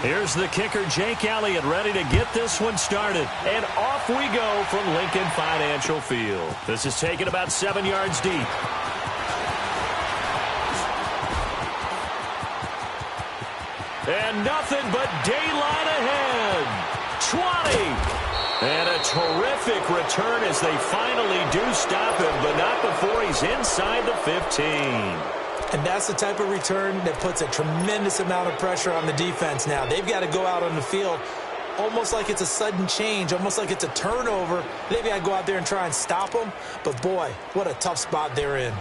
Here's the kicker, Jake Elliott, ready to get this one started. And off we go from Lincoln Financial Field. This is taken about 7 yards deep. And nothing but daylight ahead. 20. And a terrific return as they finally do stop him, but not before he's inside the 15. And that's the type of return that puts a tremendous amount of pressure on the defense now. They've got to go out on the field almost like it's a sudden change, almost like it's a turnover. They've got to go out there and try and stop them. But, boy, what a tough spot they're in.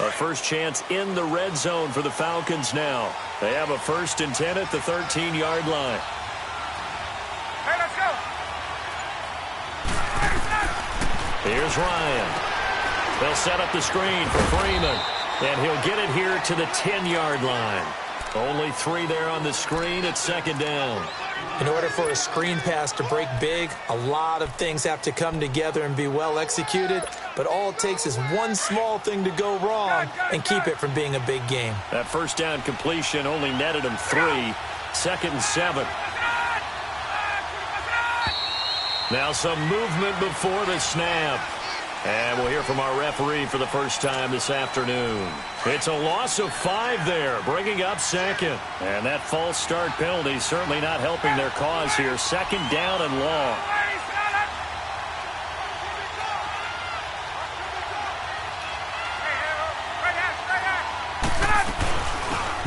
A first chance in the red zone for the Falcons now. They have a 1st and 10 at the 13-yard line. Hey, let's go. Here's Ryan. They'll set up the screen for Freeman. And he'll get it here to the 10-yard line. Only 3 there on the screen at 2nd down. In order for a screen pass to break big, a lot of things have to come together and be well executed. But all it takes is one small thing to go wrong and keep it from being a big game. That first down completion only netted him 3. 2nd and 7. Now some movement before the snap. And we'll hear from our referee for the first time this afternoon. It's a loss of 5 there, bringing up 2nd. And that false start penalty certainly not helping their cause here. 2nd down and long.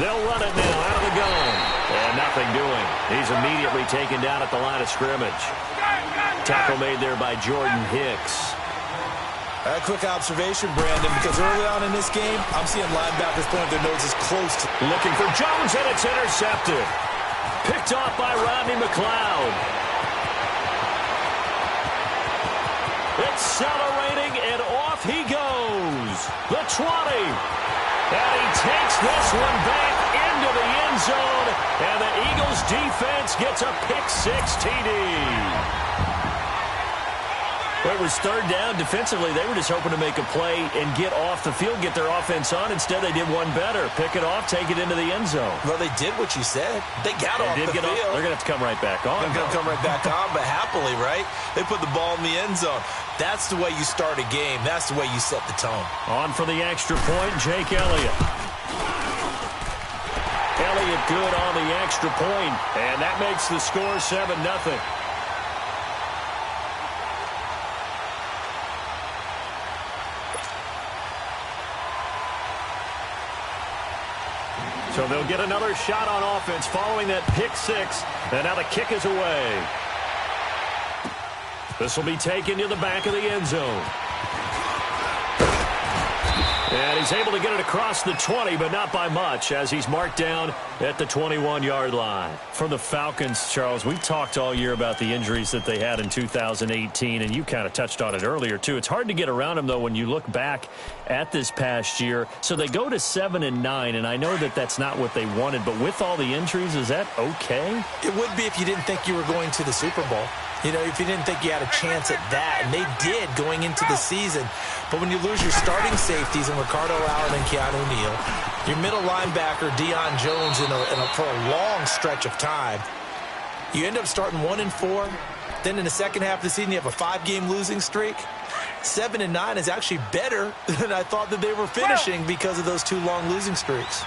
They'll run it now out of the gun. And nothing doing. He's immediately taken down at the line of scrimmage. Tackle made there by Jordan Hicks. A quick observation, Brandon, because early on in this game, I'm seeing linebackers point their noses close to... Looking for Jones, and it's intercepted. Picked off by Rodney McLeod. Accelerating, and off he goes. The 20. And he takes this one back into the end zone, and the Eagles defense gets a pick-6 TD. Well, it was 3rd down. Defensively, they were just hoping to make a play and get off the field, get their offense on. Instead, they did one better. Pick it off, take it into the end zone. Well, they did what you said. They got off the field. They're going to have to come right back on. They're going to come right back on, but happily, right? They put the ball in the end zone. That's the way you start a game. That's the way you set the tone. On for the extra point, Jake Elliott. Elliott good on the extra point, and that makes the score 7-0. So they'll get another shot on offense following that pick-6, and now the kick is away. This will be taken to the back of the end zone. And he's able to get it across the 20, but not by much, as he's marked down at the 21-yard line. For the Falcons, Charles, we talked all year about the injuries that they had in 2018, and you kind of touched on it earlier, too. It's hard to get around them, though, when you look back at this past year. So they go to 7-9, and I know that that's not what they wanted, but with all the injuries, is that okay? It would be if you didn't think you were going to the Super Bowl. You know, if you didn't think you had a chance at that, and they did going into the season. But when you lose your starting safeties in Ricardo Allen and Keanu Neal, your middle linebacker Deion Jones for a long stretch of time, you end up starting 1-4. Then in the second half of the season, you have a 5-game losing streak. 7-9 is actually better than I thought that they were finishing because of those 2 long losing streaks.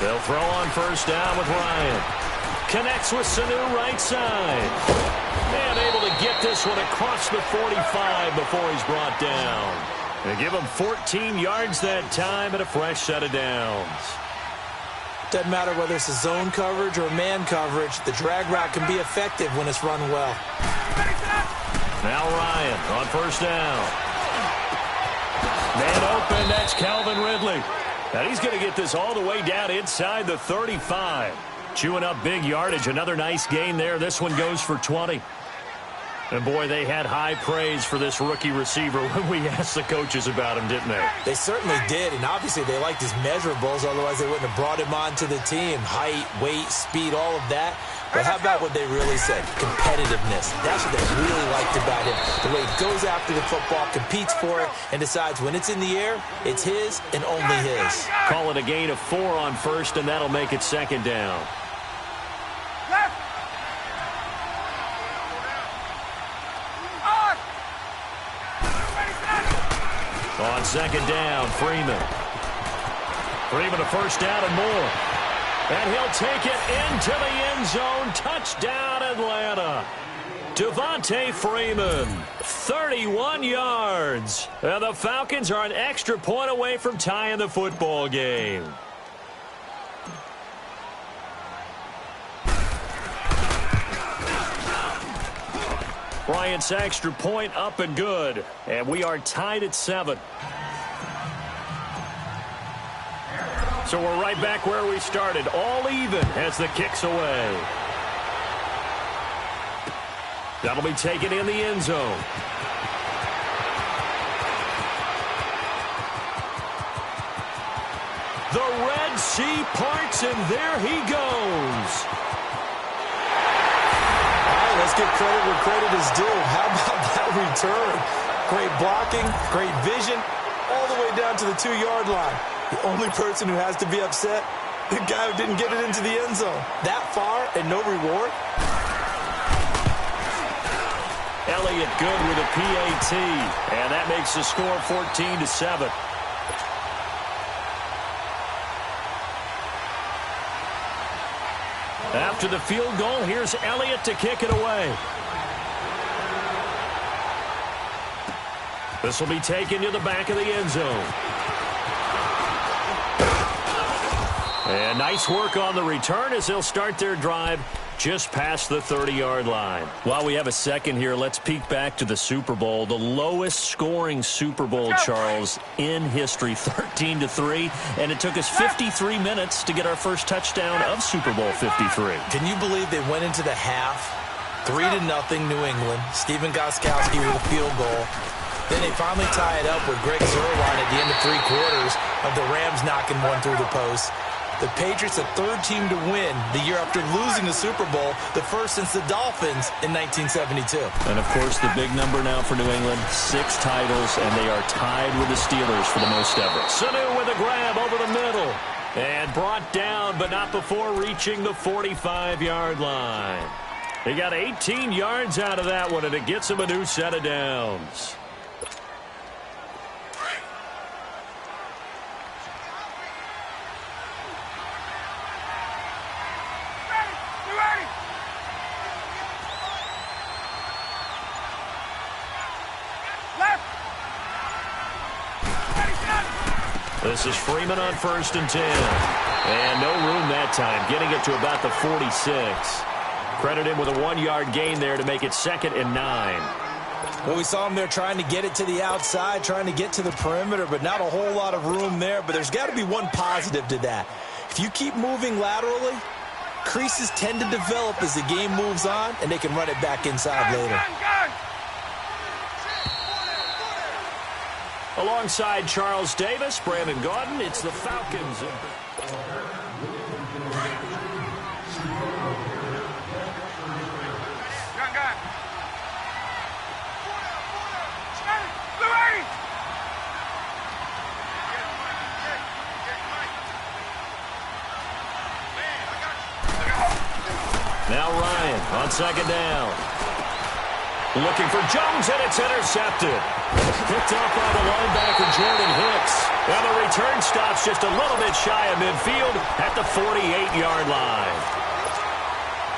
They'll throw on first down with Ryan. Connects with Sanu right side. And able to get this one across the 45 before he's brought down. They give him 14 yards that time and a fresh set of downs. Doesn't matter whether it's a zone coverage or man coverage, the drag route can be effective when it's run well. Now Ryan on first down. Man open, that's Calvin Ridley. And he's going to get this all the way down inside the 35. Chewing up big yardage. Another nice gain there. This one goes for 20. And, boy, they had high praise for this rookie receiver when we asked the coaches about him, didn't they? They certainly did, and obviously they liked his measurables. Otherwise, they wouldn't have brought him onto the team. Height, weight, speed, all of that. But how about what they really said? Competitiveness. That's what they really liked about him. The way he goes after the football, competes for it, and decides when it's in the air, it's his and only his. Call it a gain of 4 on first, and that'll make it second down. On second down, Freeman. Freeman a first down and more. And he'll take it into the end zone. Touchdown, Atlanta. Devontae Freeman, 31 yards. And the Falcons are an extra point away from tying the football game. Bryant's extra point up and good. And we are tied at 7. So we're right back where we started, all even as the kick's away. That'll be taken in the end zone. The Red Sea parts, and there he goes. All right, let's give credit where credit is due. How about that return? Great blocking, great vision, all the way down to the 2-yard line. The only person who has to be upset, the guy who didn't get it into the end zone. That far and no reward. Elliott good with a PAT, and that makes the score 14-7. After the field goal, here's Elliott to kick it away. This will be taken to the back of the end zone. And nice work on the return as they'll start their drive just past the 30-yard line. While we have a second here, let's peek back to the Super Bowl. The lowest scoring Super Bowl, Charles, in history, 13-3. And it took us 53 minutes to get our first touchdown of Super Bowl 53. Can you believe they went into the half, 3-0 New England, Stephen Gostkowski with a field goal. Then they finally tie it up with Greg Zuerlein at the end of 3 quarters of the Rams knocking one through the post. The Patriots, the third team to win the year after losing the Super Bowl, the first since the Dolphins in 1972. And, of course, the big number now for New England, 6 titles, and they are tied with the Steelers for the most ever. Sanu with a grab over the middle. And brought down, but not before reaching the 45-yard line. He got 18 yards out of that one, and it gets him a new set of downs. This is Freeman on 1st and 10. And no room that time, getting it to about the 46. Credit him with a 1-yard gain there to make it 2nd and 9. Well, we saw him there trying to get it to the outside, trying to get to the perimeter, but not a whole lot of room there. But there's got to be one positive to that. If you keep moving laterally, creases tend to develop as the game moves on, and they can run it back inside later. Alongside Charles Davis, Brandon Gaudin, it's the Falcons. Now Ryan on 2nd down. Looking for Jones, and it's intercepted. Picked up by the linebacker, Jordan Hicks. And the return stops just a little bit shy of midfield at the 48-yard line.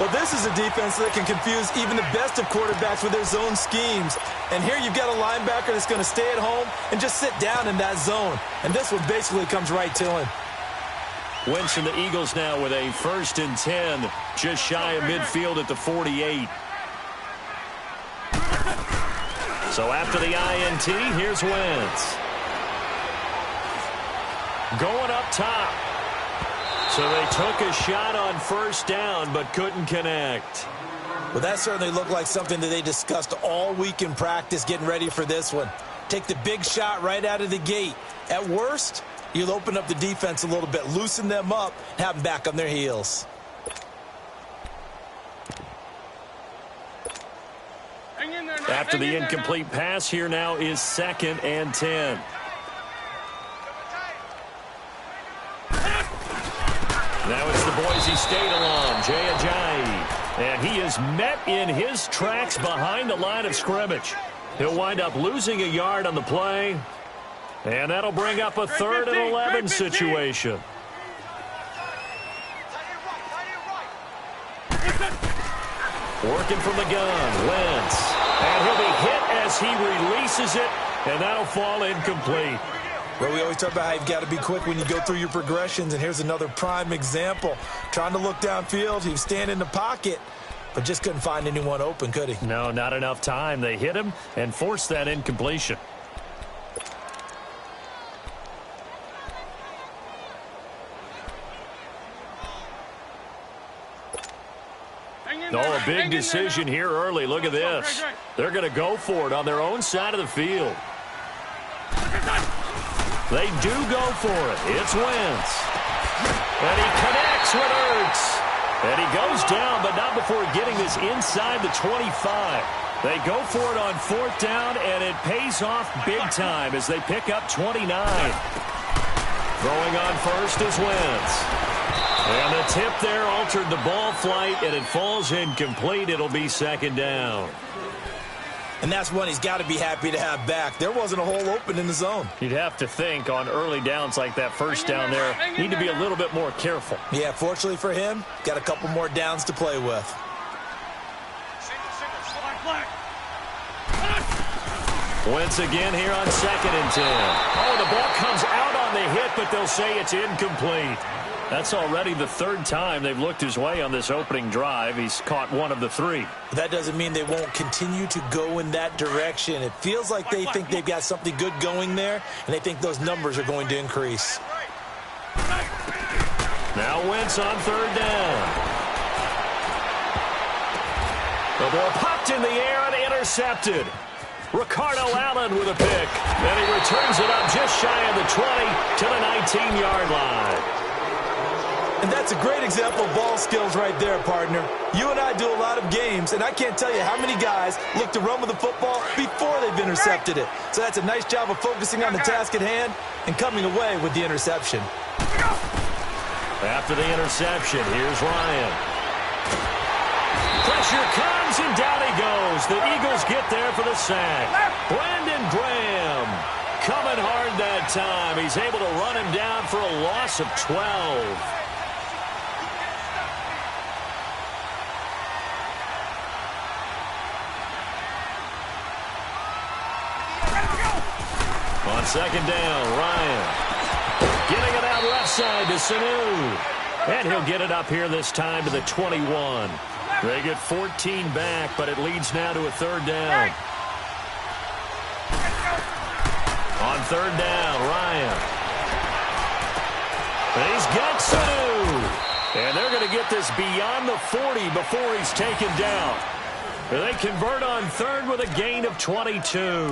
Well, this is a defense that can confuse even the best of quarterbacks with their zone schemes. And here you've got a linebacker that's going to stay at home and just sit down in that zone. And this one basically comes right to him. Wentz and the Eagles now with a 1st and 10, just shy of midfield at the 48. So after the INT, here's Wentz. Going up top. So they took a shot on 1st down, but couldn't connect. Well, that certainly looked like something that they discussed all week in practice getting ready for this one. Take the big shot right out of the gate. At worst, you'll open up the defense a little bit, loosen them up, and have them back on their heels. After the incomplete pass, here now is 2nd and 10. Now it's the Boise State alum, Jay Ajayi. And he is met in his tracks behind the line of scrimmage. He'll wind up losing a yard on the play. And that'll bring up a 3rd and 11 situation. Working from the gun, Wentz. And he'll be hit as he releases it, and that'll fall incomplete. Well, we always talk about how you've got to be quick when you go through your progressions, and here's another prime example. Trying to look downfield, he was standing in the pocket, but just couldn't find anyone open, could he? No, not enough time. They hit him and forced that incompletion. Oh, a big decision here early. Look at this. They're going to go for it on their own side of the field. They do go for it. It's Wentz. And he connects with Ertz. And he goes down, but not before getting this inside the 25. They go for it on 4th down, and it pays off big time as they pick up 29. Throwing on first is Wentz. And the tip there altered the ball flight, and it falls incomplete. It'll be 2nd down. And that's one he's got to be happy to have back. There wasn't a hole open in the zone. You'd have to think on early downs like that 1st down there, need to be a little bit more careful. Yeah, fortunately for him, got a couple more downs to play with. Wentz again here on 2nd and 10. Oh, the ball comes out on the hit, but they'll say it's incomplete. That's already the 3rd time they've looked his way on this opening drive. He's caught 1 of the 3. That doesn't mean they won't continue to go in that direction. It feels like they think they've got something good going there, and they think those numbers are going to increase. Now Wentz on 3rd down. The ball popped in the air and intercepted. Ricardo Allen with a pick, and he returns it up just shy of the 20 to the 19-yard line. And that's a great example of ball skills right there, partner. You and I do a lot of games, and I can't tell you how many guys look to run with the football before they've intercepted it. So that's a nice job of focusing on the task at hand and coming away with the interception. After the interception, here's Ryan. Pressure comes, and down he goes. The Eagles get there for the sack. Brandon Graham coming hard that time. He's able to run him down for a loss of 12. On 2nd down, Ryan. Getting it out left side to Sanu. And he'll get it up here this time to the 21. They get 14 back, but it leads now to a 3rd down. On 3rd down, Ryan. And he's got Sanu. And they're going to get this beyond the 40 before he's taken down. And they convert on 3rd with a gain of 22.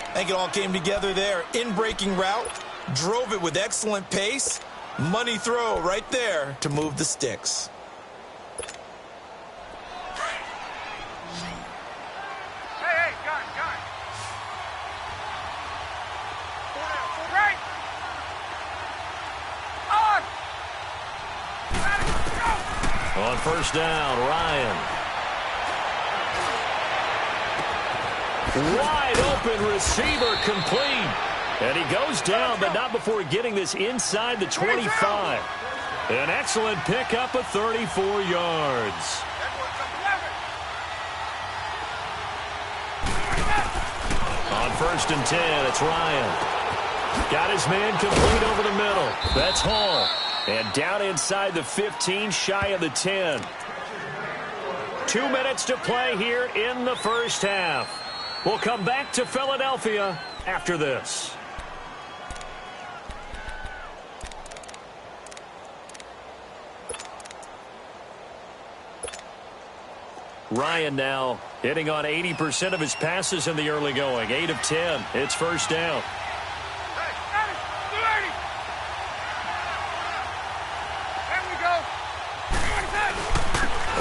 I think it all came together there. In-breaking route, drove it with excellent pace. Money throw right there to move the sticks. Hey, gun. Full right. On. On 1st down, Ryan. Wide open receiver complete. And he goes down, but not before getting this inside the 25. An excellent pickup of 34 yards. On 1st and 10, it's Ryan. Got his man complete over the middle. That's Hall. And down inside the 15, shy of the 10. 2 minutes to play here in the 1st half. We'll come back to Philadelphia after this. Ryan now hitting on 80% of his passes in the early going. 8 of 10. It's first down.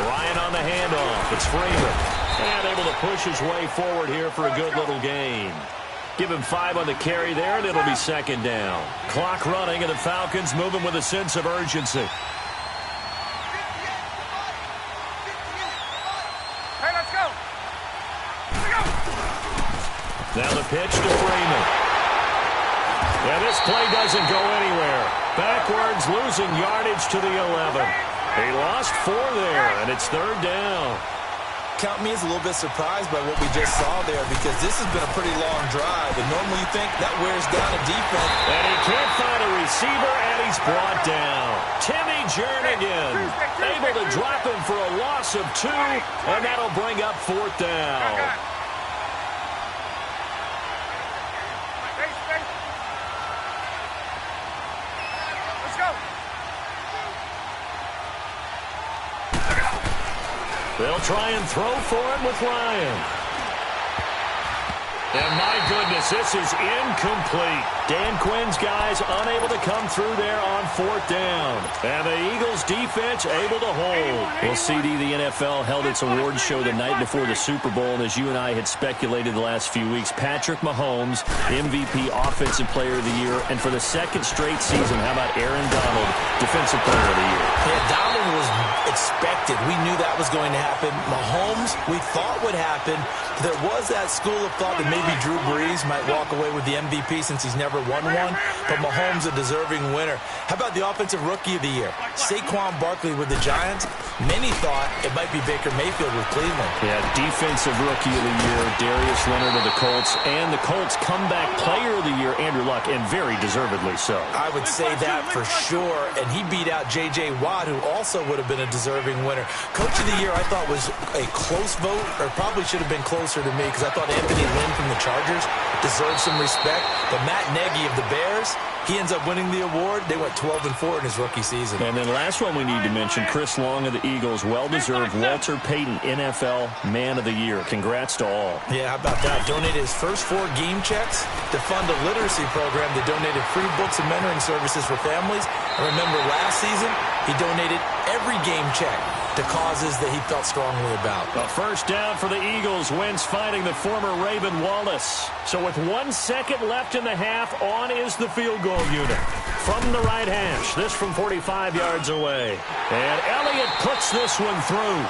Ryan on the handoff. It's Freeman. And able to push his way forward here for a good little gain. Give him 5 on the carry there, and it'll be second down. Clock running, and the Falcons moving with a sense of urgency. Hey, let's go. Now the pitch to Freeman. Yeah, this play doesn't go anywhere. Backwards, losing yardage to the 11. He lost 4 there, and it's third down. Count me as a little bit surprised by what we just saw there, because this has been a pretty long drive, and normally you think that wears down a defense. And he can't find a receiver, and he's brought down. Timmy Jernigan able to drop him for a loss of 2, and that'll bring up fourth down. Let's go. They'll try and throw for it with Ryan. And my goodness, this is incomplete. Dan Quinn's guys unable to come through there on fourth down. And the Eagles defense able to hold. Well, CD, the NFL held its awards show the night before the Super Bowl. And as you and I had speculated the last few weeks, Patrick Mahomes, MVP Offensive Player of the Year. And for the second straight season, how about Aaron Donald, Defensive Player of the Year? Yeah, Donald was expected. We knew that was going to happen. Mahomes, we thought would happen. There was that school of thought that maybe Drew Brees might walk away with the MVP since he's never won one, but Mahomes a deserving winner. How about the Offensive Rookie of the Year? Saquon Barkley with the Giants. Many thought it might be Baker Mayfield with Cleveland. Yeah, Defensive Rookie of the Year, Darius Leonard of the Colts, and the Colts Comeback Player of the Year, Andrew Luck, and very deservedly so. I would say that for sure, and he beat out J.J. Watt, who also would have been a deserving winner. Coach of the Year, I thought was a close vote, or probably should have been closer to me, because I thought Anthony Lynn from the Chargers deserves some respect. But Matt Nagy of the Bears, he ends up winning the award. They went 12-4 in his rookie season. And then last one we need to mention, Chris Long of the Eagles, well-deserved Walter Payton NFL Man of the Year. Congrats to all. Yeah, how about that? Donated his first 4 game checks to fund a literacy program that donated free books and mentoring services for families. And remember, last season, he donated every game check to causes that he felt strongly about. A first down for the Eagles. Wentz fighting the former Raven Wallace. So with 1 second left in the half, on is the field goal unit. From the right hash, this from 45 yards away. And Elliott puts this one through.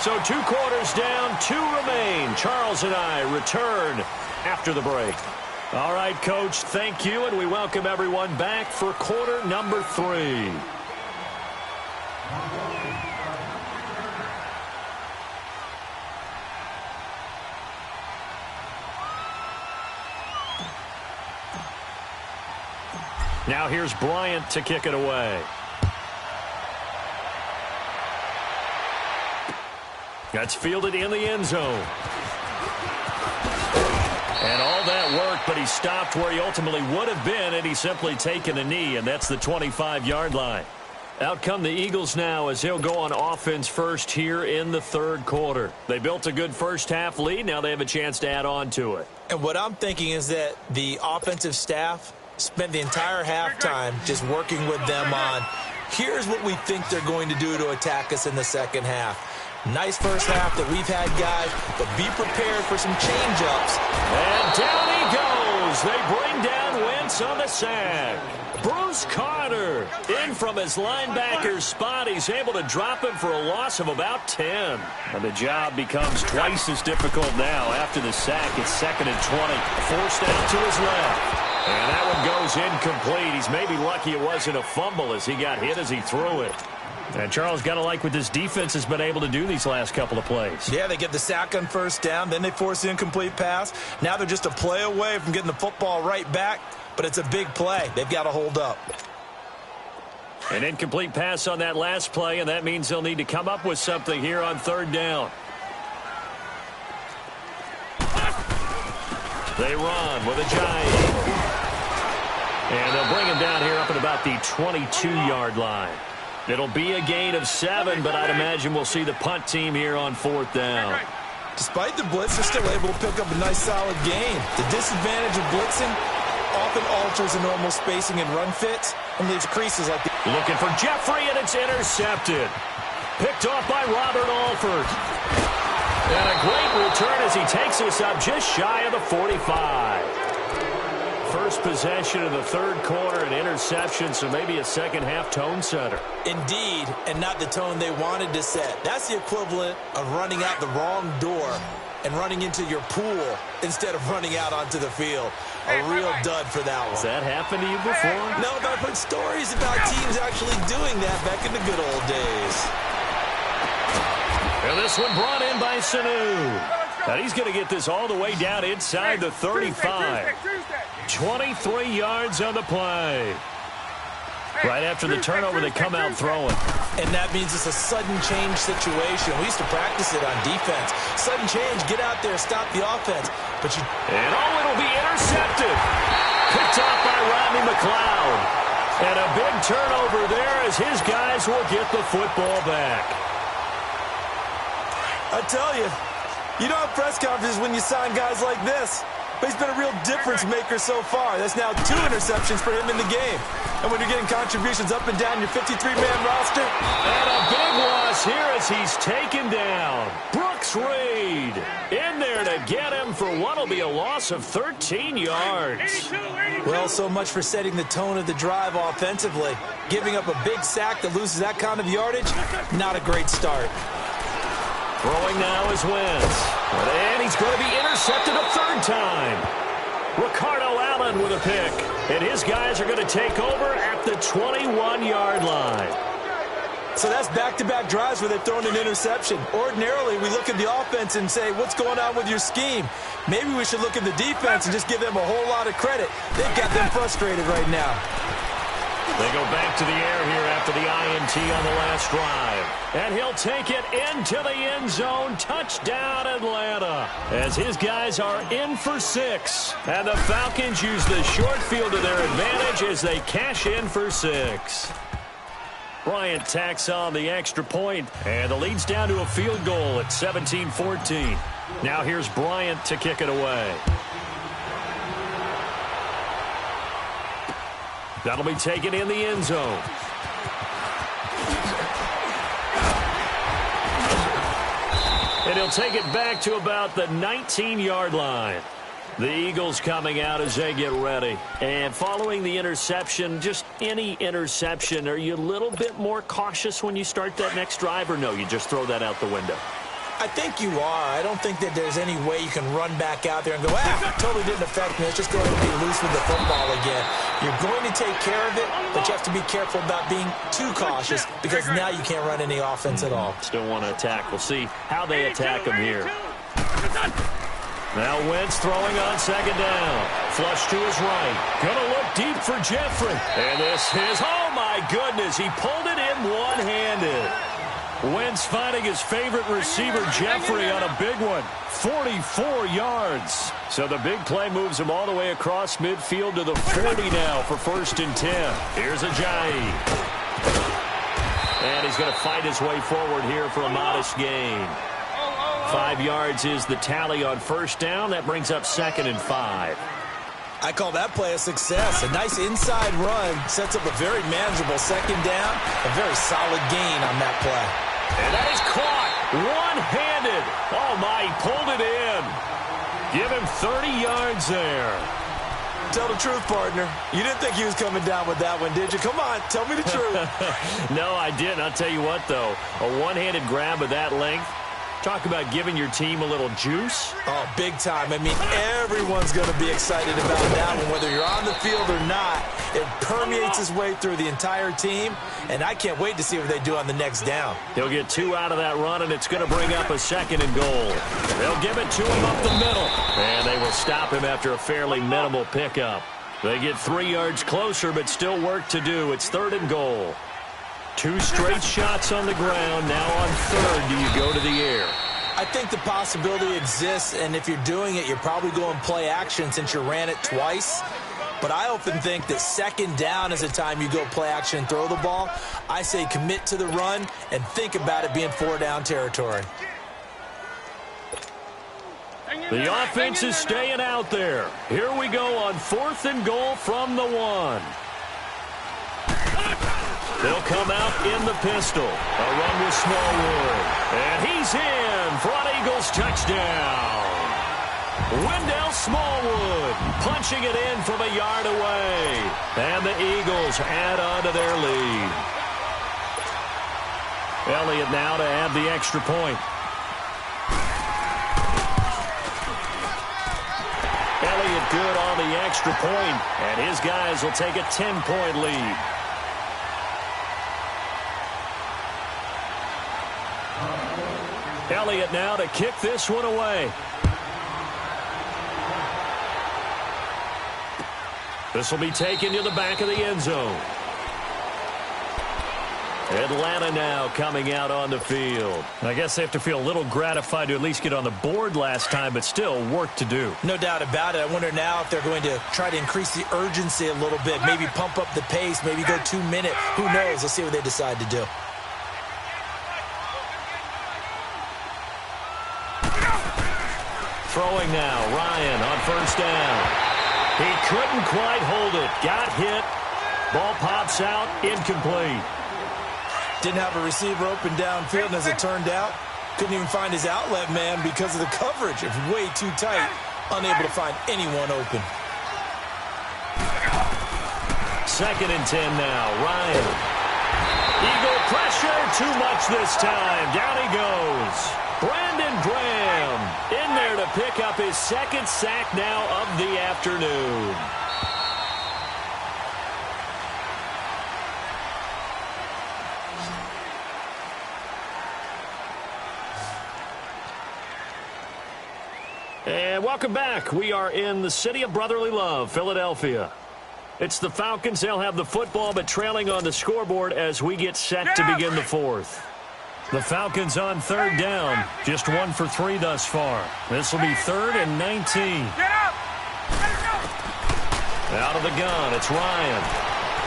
So 2 quarters down, 2 remain. Charles and I return after the break. All right, Coach, thank you, and we welcome everyone back for quarter number 3. Now here's Bryant to kick it away. That's fielded in the end zone. And all that work, but he stopped where he ultimately would have been had he simply taken a knee, and that's the 25-yard line. Out come the Eagles now as he'll go on offense first here in the third quarter. They built a good first-half lead. Now they have a chance to add on to it. And what I'm thinking is that the offensive staff spent the entire halftime just working with them on, here's what we think they're going to do to attack us in the second half. Nice first half that we've had, guys, but be prepared for some change-ups. And down he goes. They bring down Wentz on the sack. Bruce Carter in from his linebacker's spot. He's able to drop him for a loss of about 10. And the job becomes twice as difficult now after the sack. It's 2nd and 20. Forced out to his left. And that one goes incomplete. He's maybe lucky it wasn't a fumble as he got hit as he threw it. And Charles, got to like what this defense has been able to do these last couple of plays. Yeah, they get the sack on first down, then they force the incomplete pass. Now they're just a play away from getting the football right back, but it's a big play. They've got to hold up. An incomplete pass on that last play, and that means they'll need to come up with something here on third down. They run with a giant. And they'll bring him down here up at about the 22-yard line. It'll be a gain of 7, but I'd imagine we'll see the punt team here on 4th down. Despite the blitz, they're still able to pick up a nice, solid gain. The disadvantage of blitzing often alters the normal spacing and run fits and leaves creases like the... Looking for Jeffrey, and it's intercepted. Picked off by Robert Alford. And a great return as he takes us up just shy of the 45. First possession of the 3rd quarter, an interception, so maybe a second-half tone setter. Indeed, and not the tone they wanted to set. That's the equivalent of running out the wrong door and running into your pool instead of running out onto the field. A real dud for that one. Has that happened to you before? No, but I've heard stories about teams actually doing that back in the good old days. And this one brought in by Sanu. And he's going to get this all the way down inside the 35. 23 yards on the play. Right after the turnover, they come out throwing. And that means it's a sudden change situation. We used to practice it on defense. Sudden change, get out there, stop the offense. But you... And it'll be intercepted. Picked off by Rodney McLeod. And a big turnover there as his guys will get the football back. I tell you, you don't have press conferences when you sign guys like this. But he's been a real difference maker so far. That's now 2 interceptions for him in the game. And when you're getting contributions up and down your 53-man roster. And a big loss here as he's taken down. Brooks Reed in there to get him for what will be a loss of 13 yards. Well, so much for setting the tone of the drive offensively. Giving up a big sack that loses that kind of yardage, not a great start. Throwing now is Wentz. And he's going to be intercepted a 3rd time. Ricardo Allen with a pick. And his guys are going to take over at the 21-yard line. So that's back-to-back drives where they've thrown an interception. Ordinarily, we look at the offense and say, what's going on with your scheme? Maybe we should look at the defense and just give them a whole lot of credit. They've got them frustrated right now. They go back to the air here after the INT on the last drive. And he'll take it into the end zone. Touchdown, Atlanta. As his guys are in for 6. And the Falcons use the short field to their advantage as they cash in for 6. Bryant tacks on the extra point, and the lead's down to a field goal at 17-14. Now here's Bryant to kick it away. That'll be taken in the end zone. And he'll take it back to about the 19-yard line. The Eagles coming out as they get ready. And following the interception, just any interception, are you a little bit more cautious when you start that next drive, or no, you just throw that out the window? I think you are. I don't think that there's any way you can run back out there and go, totally didn't affect me. Let's just go ahead and be loose with the football again. You're going to take care of it, but you have to be careful about being too cautious because now you can't run any offense at all. Still want to attack. We'll see how they attack him here. Now Wentz throwing on 2nd down. Flush to his right. Gonna look deep for Jeffrey. And this is, oh my goodness, he pulled it in one-handed. Wentz finding his favorite receiver, Jeffrey, on a big one. 44 yards. So the big play moves him all the way across midfield to the 40 now for 1st and 10. Here's Ajayi. And he's going to fight his way forward here for a modest gain. 5 yards is the tally on 1st down. That brings up 2nd and 5. I call that play a success. A nice inside run sets up a very manageable 2nd down. A very solid gain on that play. And that is caught one-handed. Oh, my, he pulled it in. Give him 30 yards there. Tell the truth, partner. You didn't think he was coming down with that one, did you? Come on, tell me the truth. No, I didn't. I'll tell you what, though. A one-handed grab of that length. Talk about giving your team a little juice. Oh, big time. I mean, everyone's going to be excited about that one, whether you're on the field or not. It permeates its way through the entire team, and I can't wait to see what they do on the next down. He'll get 2 out of that run, and it's going to bring up a 2nd and goal. They'll give it to him up the middle, and they will stop him after a fairly minimal pickup. They get 3 yards closer, but still work to do. It's 3rd and goal. 2 straight shots on the ground. Now on 3rd, do you go to the air? I think the possibility exists, and if you're doing it, you're probably going play action since you ran it twice. But I often think that second down is a time you go play action and throw the ball. I say commit to the run and think about it being 4-down territory. The offense is staying out there. Here we go on 4th and goal from the 1. They'll come out in the pistol. A run with Smallwood. And he's in for an Eagles touchdown. Wendell Smallwood punching it in from a yard away. And the Eagles add on to their lead. Elliott now to add the extra point. Elliott good on the extra point, and his guys will take a 10-point lead. Elliott now to kick this one away. This will be taken to the back of the end zone. Atlanta now coming out on the field. I guess they have to feel a little gratified to at least get on the board last time, but still work to do. No doubt about it. I wonder now if they're going to try to increase the urgency a little bit, maybe pump up the pace, maybe go 2 minute. Who knows? Let's see what they decide to do. Throwing now, Ryan on first down. He couldn't quite hold it. Got hit. Ball pops out, incomplete. Didn't have a receiver open downfield, and as it turned out, couldn't even find his outlet man because of the coverage. It's way too tight, unable to find anyone open. 2nd and 10 now, Ryan. Eagle pressure, too much this time. Down he goes. Brandon Graham in there to pick up his 2nd sack now of the afternoon. And welcome back. We are in the city of brotherly love, Philadelphia. It's the Falcons. They'll have the football, but trailing on the scoreboard as we get set to begin the 4th. The Falcons on 3rd down. Just 1 for 3 thus far. This will be 3rd and 19. Out of the gun, it's Ryan.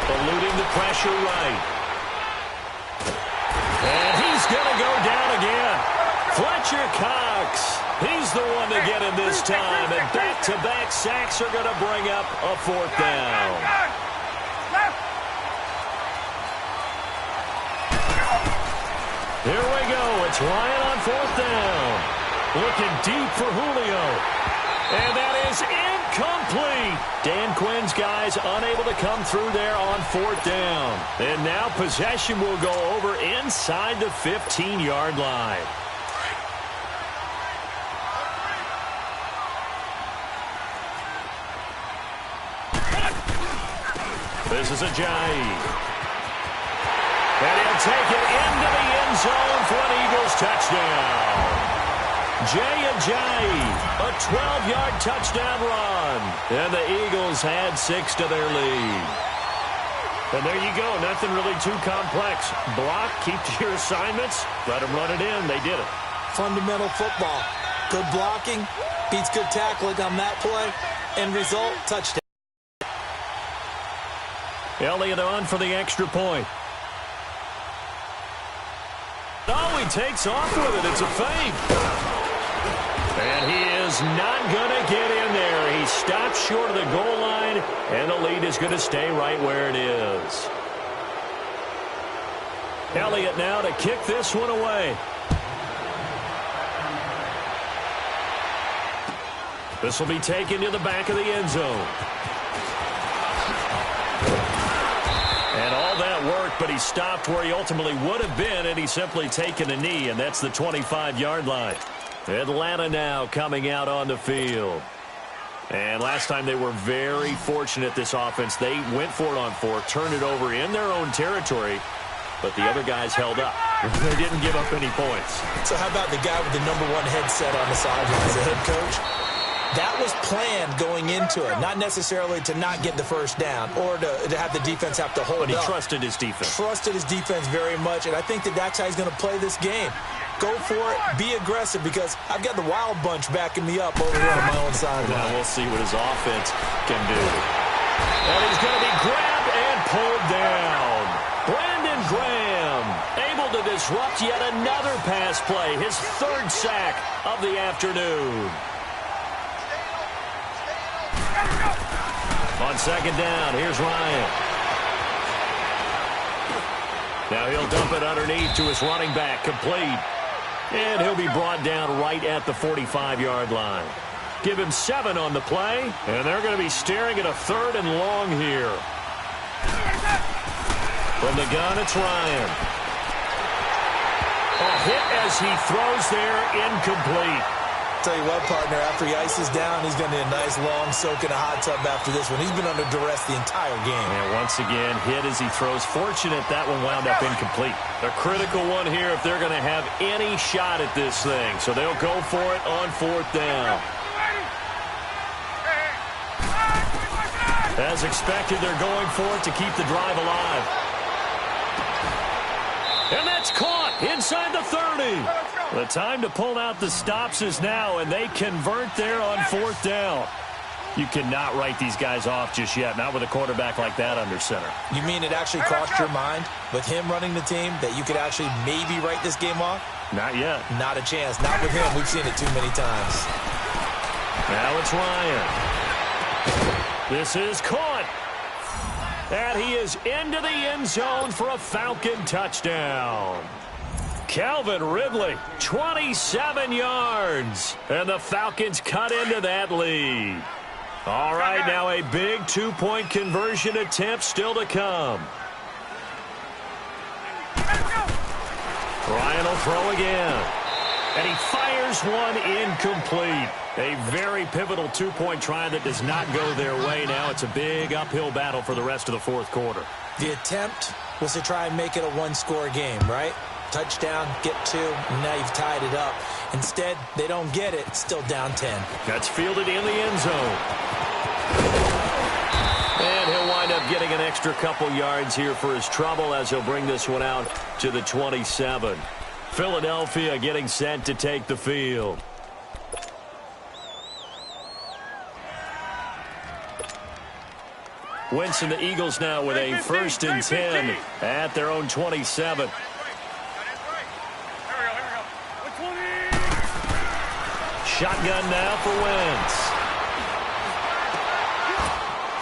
Eluding the pressure right. And he's going to go down again. Fletcher Cox. He's the one to get him this time. And back-to-back sacks are going to bring up a 4th down. Here we go. It's Ryan on 4th down. Looking deep for Julio. And that is incomplete. Dan Quinn's guys unable to come through there on 4th down. And now possession will go over inside the 15-yard line. This is Ajayi. And he'll take it into the end zone for an Eagles touchdown. Jay Ajayi, a 12-yard touchdown run. And the Eagles add 6 to their lead. And there you go. Nothing really too complex. Block, keep to your assignments, let them run it in. They did it. Fundamental football. Good blocking, beats good tackling on that play. End result, touchdown. Elliott on for the extra point. Oh, he takes off with it. It's a fake. And he is not going to get in there. He stops short of the goal line, and the lead is going to stay right where it is. Elliott now to kick this one away. This will be taken to the back of the end zone. And all that worked, but he stopped where he ultimately would have been, and he's simply taken a knee, and that's the 25-yard line. Atlanta now coming out on the field. And last time they were very fortunate, this offense. They went for it on 4, turned it over in their own territory, but the other guys held up. They didn't give up any points. So how about the guy with the #1 headset on the sidelines, the head coach? That was planned going into it, not necessarily to not get the first down or to have the defense have to hold up. But he trusted his defense. Trusted his defense very much, and I think that's how he's going to play this game. Go for it, be aggressive, because I've got the wild bunch backing me up over here on my own sideline. Now we'll see what his offense can do. And he's going to be grabbed and pulled down. Brandon Graham able to disrupt yet another pass play, his third sack of the afternoon. On second down, here's Ryan. Now he'll dump it underneath to his running back, complete. And he'll be brought down right at the 45-yard line. Give him 7 on the play, and they're going to be staring at a 3rd and long here. From the gun, it's Ryan. A hit as he throws there, incomplete. Tell you what, partner, after he ices down, he's going to need a nice long soak in a hot tub after this one. He's been under duress the entire game. And once again, hit as he throws. Fortunate that one wound up incomplete. A critical one here if they're going to have any shot at this thing. So they'll go for it on 4th down. As expected, they're going for it to keep the drive alive. And that's caught inside the 30. The time to pull out the stops is now, and they convert there on 4th down. You cannot write these guys off just yet, not with a quarterback like that under center. You mean it actually crossed your mind with him running the team that you could actually maybe write this game off? Not yet. Not a chance. Not with him. We've seen it too many times. Now it's Ryan. This is caught. And he is into the end zone for a Falcon touchdown. Calvin Ridley, 27 yards. And the Falcons cut into that lead. All right, now a big 2-point conversion attempt still to come. Ryan will throw again. And he fires one incomplete. A very pivotal 2-point try that does not go their way. Now it's a big uphill battle for the rest of the 4th quarter. The attempt was to try and make it a one-score game, right? Touchdown, get 2, and now you've tied it up. Instead, they don't get it. It's still down 10. That's fielded in the end zone. And he'll wind up getting an extra couple yards here for his trouble as he'll bring this one out to the 27. Philadelphia getting set to take the field. Wentz and the Eagles now with a 1st and 10 at their own 27. Shotgun now for Wentz.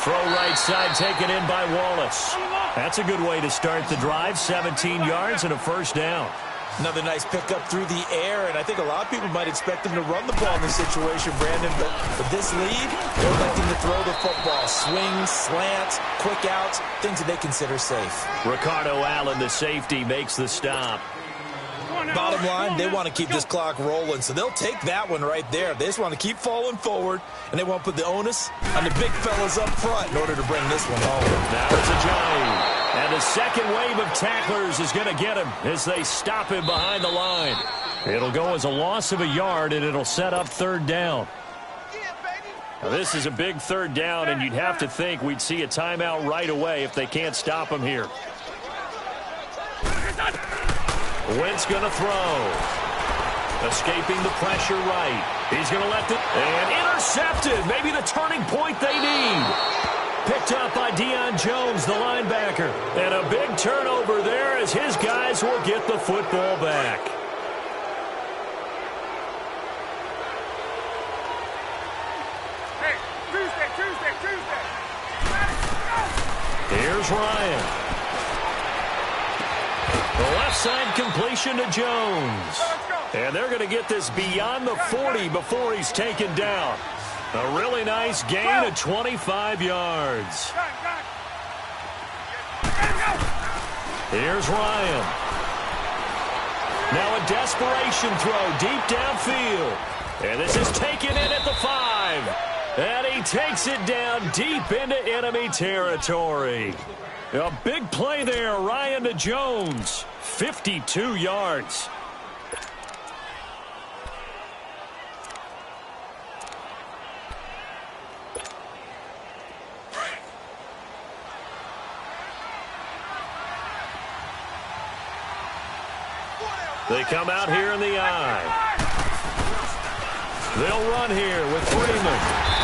Throw right side taken in by Wallace. That's a good way to start the drive. 17 yards and a 1st down. Another nice pickup through the air, and I think a lot of people might expect him to run the ball in this situation, Brandon, but with this lead, they're electing to throw the football. Swings, slants, quick outs, things that they consider safe. Ricardo Allen, the safety, makes the stop. Bottom line, they want to keep this clock rolling, so they'll take that one right there. They just want to keep falling forward, and they want to put the onus on the big fellas up front in order to bring this one home. Now it's a Ajayi. And the second wave of tacklers is going to get him as they stop him behind the line. It'll go as a loss of a yard, and it'll set up 3rd down. Now, this is a big 3rd down, and you'd have to think we'd see a timeout right away if they can't stop him here. Wentz going to throw. Escaping the pressure right. He's going to let it. And intercepted. Maybe the turning point they need. Picked up by Deion Jones, the linebacker. And a big turnover there as his guys will get the football back. Hey, Tuesday. Here's Ryan. The left side completion to Jones. And they're going to get this beyond the 40 before he's taken down. A really nice gain of 25 yards. Here's Ryan. Now a desperation throw deep downfield. And this is taken in at the 5. And he takes it down deep into enemy territory. A big play there, Ryan to Jones. 52 yards. They come out here in the eye. They'll run here with Freeman.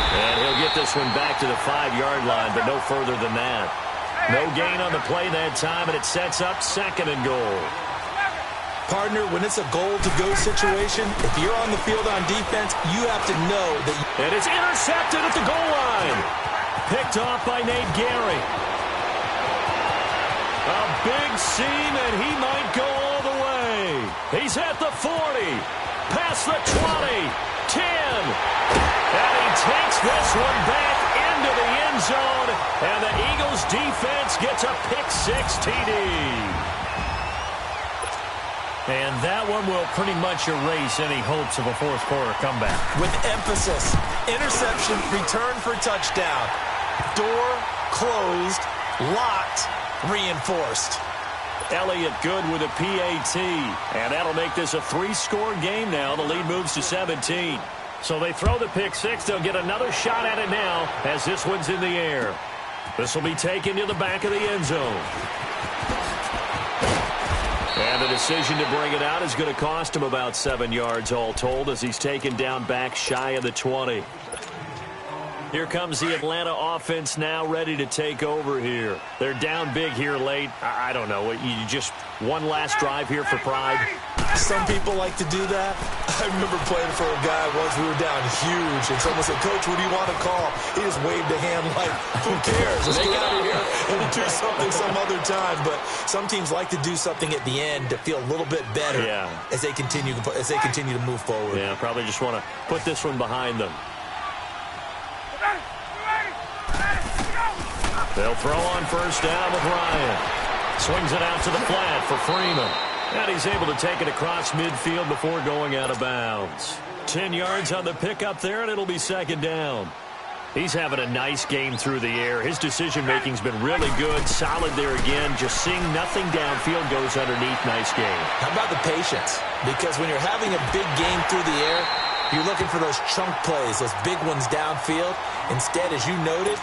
And he'll get this one back to the 5-yard line, but no further than that. No gain on the play that time, and it sets up 2nd and goal. Partner, when it's a goal-to-go situation, if you're on the field on defense, you have to know that... And it's intercepted at the goal line. Picked off by Nate Gary. A big seam, and he might go all the way. He's at the 40, past the 20, 10. And he takes this one back into the end zone, and the Eagles defense gets a pick-6 TD. And that one will pretty much erase any hopes of a fourth-quarter comeback. With emphasis, interception, return for touchdown. Door closed, locked, reinforced. Elliott good with a PAT. And that'll make this a 3-score game now. The lead moves to 17. So they throw the pick-6. They'll get another shot at it now as this one's in the air. This will be taken to the back of the end zone. And the decision to bring it out is going to cost him about 7 yards all told as he's taken down back shy of the 20. Here comes the Atlanta offense now ready to take over here. They're down big here late. I don't know. You just one last drive here for pride? Some people like to do that. I remember playing for a guy once. We were down huge, and someone said, "Coach, what do you want to call?" He just waved a hand like, who cares? Let's get out of here and do something some other time. But some teams like to do something at the end to feel a little bit better as they continue to move forward. Yeah, probably just want to put this one behind them. They'll throw on first down with Ryan. Swings it out to the flat for Freeman. And he's able to take it across midfield before going out of bounds. 10 yards on the pickup there, and it'll be 2nd down. He's having a nice game through the air. His decision-making's been really good. Solid there again. Just seeing nothing downfield goes underneath. Nice game. How about the patience? Because when you're having a big game through the air, you're looking for those chunk plays, those big ones downfield. Instead, as you noted,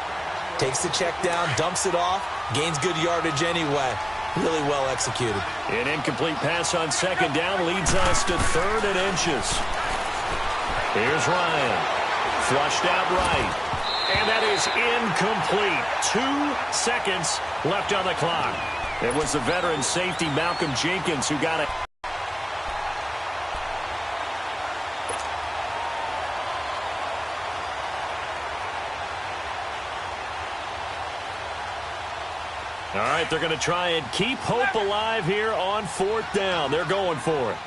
takes the check down, dumps it off, gains good yardage anyway. Really well executed. An incomplete pass on 2nd down leads us to 3rd and inches. Here's Ryan. Flushed out right. And that is incomplete. 2 seconds left on the clock. It was the veteran safety Malcolm Jenkins who got it. All right, they're going to try and keep hope alive here on 4th down. They're going for it.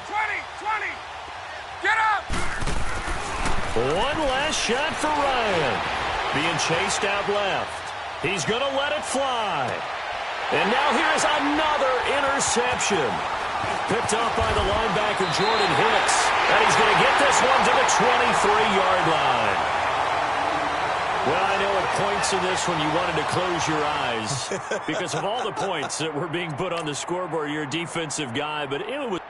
20. Get up! One last shot for Ryan. Being chased out left. He's going to let it fly. And now here's another interception. Picked up by the linebacker Jordan Hicks. And he's going to get this one to the 23-yard line. Well, I know at points in this one you wanted to close your eyes because of all the points that were being put on the scoreboard. You're a defensive guy, but it was